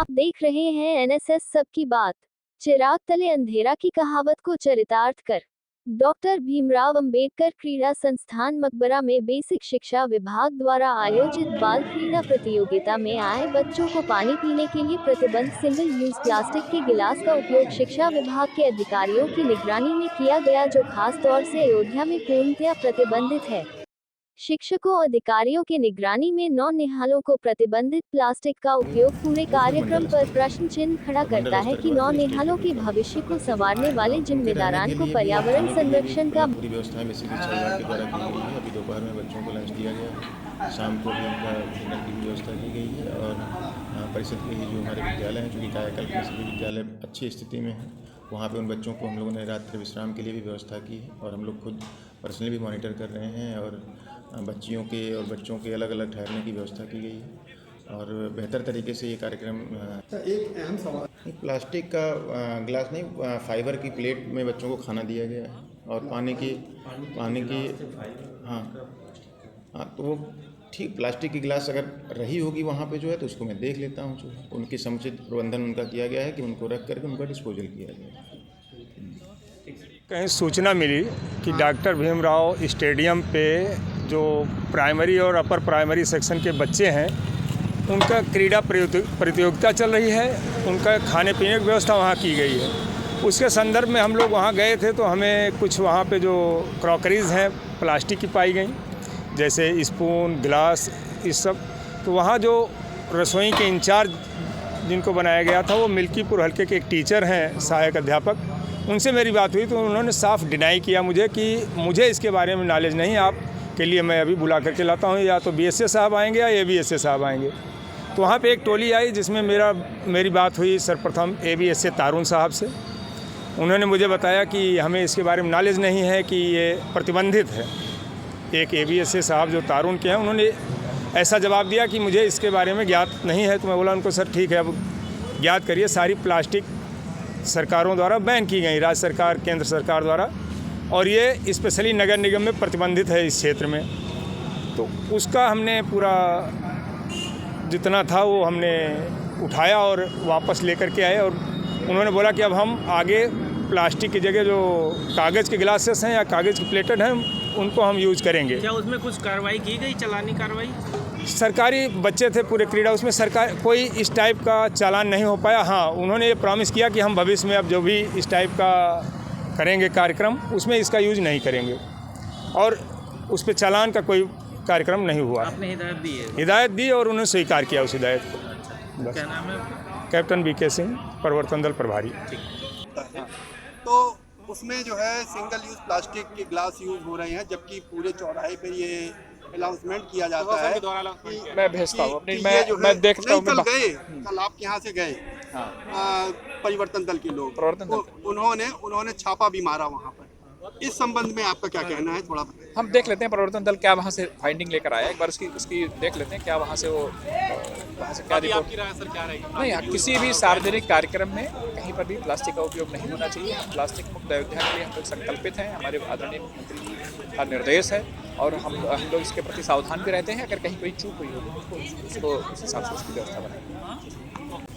देख रहे हैं एनएसएस सबकी बात। चिराग तले अंधेरा की कहावत को चरितार्थ कर डॉक्टर भीमराव अंबेडकर क्रीड़ा संस्थान मकबरा में बेसिक शिक्षा विभाग द्वारा आयोजित बाल क्रीड़ा प्रतियोगिता में आए बच्चों को पानी पीने के लिए प्रतिबंध सिंगल यूज प्लास्टिक के गिलास का उपयोग शिक्षा विभाग के अधिकारियों की निगरानी में किया गया, जो खास तौर से अयोध्या में पूर्णतया प्रतिबंधित है। शिक्षकों अधिकारियों के निगरानी में नौनिहालों को प्रतिबंधित प्लास्टिक का उपयोग पूरे कार्यक्रम पर प्रश्न चिन्ह खड़ा करता है कि नौनिहालों के भविष्य को संवारने वाले जिम्मेदारान को पर्यावरण संरक्षण का पूरी व्यवस्था बेसिकली सरकार के द्वारा की गई है। अभी दोपहर में बच्चों को लंच दिया गया, शाम को भी उनका डिनर की व्यवस्था की गई है और परिषद के जो हमारे विद्यालय हैं, चूँकि कायाकल्प में सभी विद्यालय अच्छी स्थिति में हैं, वहाँ पे उन बच्चों को हम लोगों ने रात्रि विश्राम के लिए भी व्यवस्था की है और हम लोग खुद पर्सनली भी मॉनिटर कर रहे हैं और बच्चियों के और बच्चों के अलग अलग ठहरने की व्यवस्था की गई है और बेहतर तरीके से ये कार्यक्रम। एक अहम सवाल, प्लास्टिक का गिलास नहीं, फाइबर की प्लेट में बच्चों को खाना दिया गया है और पानी की हाँ हाँ, तो वो ठीक प्लास्टिक की गिलास अगर रही होगी वहाँ पे जो है तो उसको मैं देख लेता हूँ, जो उनकी समुचित प्रबंधन उनका किया गया है कि उनको रख करके उनका डिस्पोजल किया जाए। कहीं सूचना मिली कि डॉक्टर भीमराव स्टेडियम पे जो प्राइमरी और अपर प्राइमरी सेक्शन के बच्चे हैं उनका क्रीड़ा प्रतियोगिता चल रही है, उनका खाने पीने की व्यवस्था वहाँ की गई है। उसके संदर्भ में हम लोग वहाँ गए थे तो हमें कुछ वहाँ पे जो क्रॉकरीज़ हैं प्लास्टिक की पाई गई, जैसे स्पून, गिलास, इस सब। तो वहाँ जो रसोई के इंचार्ज जिनको बनाया गया था वो मिल्कीपुर हल्के के एक टीचर हैं, सहायक अध्यापक, उनसे मेरी बात हुई तो उन्होंने साफ डिनाई किया मुझे कि मुझे इसके बारे में नॉलेज नहीं, आप के लिए मैं अभी बुला करके लाता हूँ, या तो बीएसए साहब आएंगे या एबीएसए साहब आएंगे। तो वहाँ पे एक टोली आई जिसमें मेरी बात हुई सर्वप्रथम एबीएसए तारुण साहब से। उन्होंने मुझे बताया कि हमें इसके बारे में नॉलेज नहीं है कि ये प्रतिबंधित है। एक एबीएसए साहब जो तारुण के हैं उन्होंने ऐसा जवाब दिया कि मुझे इसके बारे में ज्ञात नहीं है। तो मैं बोला उनको, सर ठीक है, अब ज्ञात करिए। सारी प्लास्टिक सरकारों द्वारा बैन की गई, राज्य सरकार, केंद्र सरकार द्वारा, और ये स्पेशली नगर निगम में प्रतिबंधित है इस क्षेत्र में। तो उसका हमने पूरा जितना था वो हमने उठाया और वापस लेकर के आए और उन्होंने बोला कि अब हम आगे प्लास्टिक की जगह जो कागज़ के गिलासेस हैं या कागज़ की प्लेटेड हैं उनको हम यूज़ करेंगे। क्या उसमें कुछ कार्रवाई की गई, चालानी कार्रवाई? सरकारी बच्चे थे पूरे क्रीड़ा, उसमें सरकार कोई इस टाइप का चालान नहीं हो पाया। हाँ, उन्होंने ये प्रॉमिस किया कि हम भविष्य में अब जो भी इस टाइप का करेंगे कार्यक्रम उसमें इसका यूज़ नहीं करेंगे, और उस पर चालान का कोई कार्यक्रम नहीं हुआ। आपने हिदायत दी है? हिदायत दी और उन्होंने स्वीकार किया उस हिदायत को। क्या नाम है? कैप्टन बीके सिंह, प्रवर्तन दल प्रभारी। तो उसमें जो है सिंगल यूज प्लास्टिक के ग्लास यूज हो रहे हैं, जबकि पूरे चौराहे पे ये अनाउंसमेंट किया जाता है कि मैं भेजता हूँ अपनी, मैं देखता हूँ। कल आपके यहाँ से गए परिवर्तन दल के लोग, उन्होंने छापा भी मारा वहाँ पर। इस संबंध में आपका क्या कहना है, थोड़ा बताइए। हम देख लेते हैं परिवर्तन दल क्या वहाँ से फाइंडिंग लेकर आया, एक बार उसकी देख लेते हैं क्या वहाँ से क्या रिपोर्ट। क्या रहेगी? नहीं, किसी भी सार्वजनिक कार्यक्रम में कहीं पर भी प्लास्टिक का उपयोग नहीं होना चाहिए। हम प्लास्टिक मुक्त अयोध्या के लिए हम लोग संकल्पित हैं, हमारे आदरणीय मुख्यमंत्री का निर्देश है और हम लोग इसके प्रति सावधान भी रहते हैं। अगर कहीं कोई चूक हुई होगी तो उसको उस हिसाब से उसकी व्यवस्था बनाएंगे।